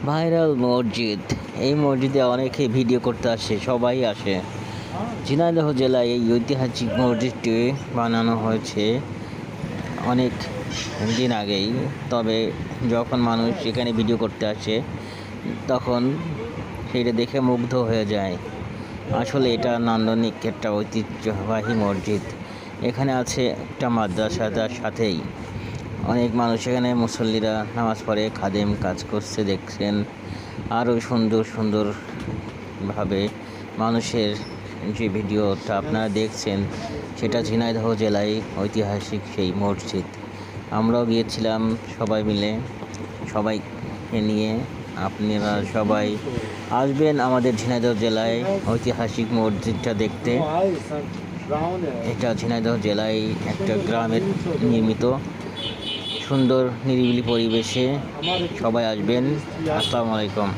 Viral মসজিদ। এই মসজিদে অনেকে ভিডিও করতে আসে, সবাই আসে। ঝিনাইদহ জেলায় এই ঐতিহাসিক মসজিদটি বানানো হয়েছে অনেক দিন আগেই। তবে যখন মানুষ এখানে ভিডিও করতে আসে তখন সেটা দেখে মুগ্ধ হয়ে যায়। আসলে এটা নান্দনিক একটা ঐতিহ্যবাহী মসজিদ। এখানে আছে একটা মাদ্রাসা, তার সাথেই অনেক মানুষ এখানে মুসল্লিরা নামাজ পড়ে, খাদেম কাজ করছে দেখছেন। আরও সুন্দর সুন্দরভাবে মানুষের যে ভিডিওটা আপনারা দেখছেন সেটা ঝিনাইদহ জেলায় ঐতিহাসিক সেই মসজিদ। আমরাও গিয়েছিলাম সবাই মিলে, সবাইকে নিয়ে। আপনারা সবাই আসবেন আমাদের ঝিনাইদহ জেলায় ঐতিহাসিক মসজিদটা দেখতে। এটা ঝিনাইদহ জেলায় একটা গ্রামের নির্মিত সুন্দর নিরিবিলি পরিবেশে। সবাই আসবেন। আসসালামু আলাইকুম।